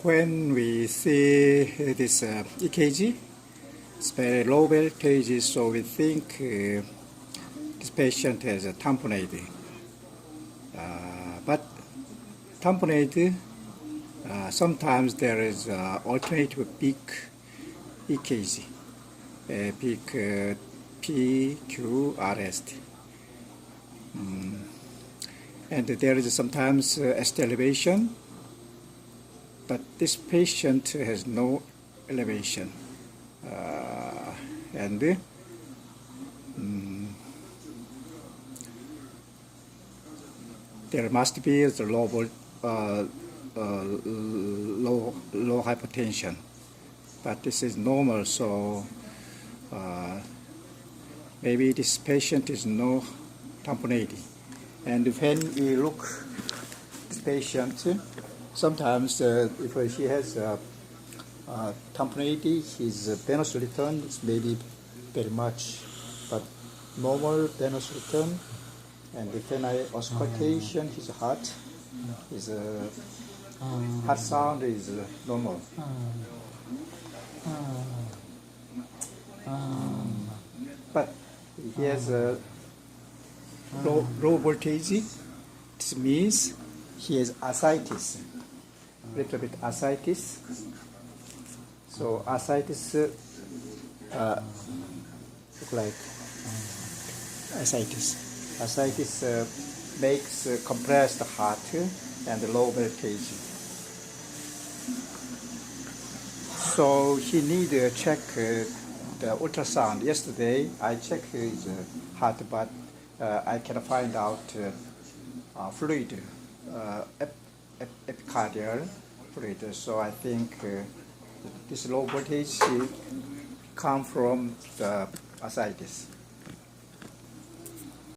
when we see this EKG, it's very low voltage, so we think this patient has a tamponade. But tamponade, sometimes there is alternative peak EKG, peak PQRST. And there is sometimes ST elevation, but this patient has no elevation. There must be a low hypertension, but this is normal, so maybe this patient is no tamponade. And when we look this patient, sometimes if she has tamponade, his venous return is maybe very much, but normal venous return, and when I auscultation his heart, his heart sound is normal. But he has a low voltage. This means he has ascites, little bit ascites. So ascites look like ascites. Ascites makes compressed heart and low voltage. So he need to check the ultrasound. Yesterday I checked his heart, but I can find out fluid, epicardial fluid. So I think this low voltage come from the ascites.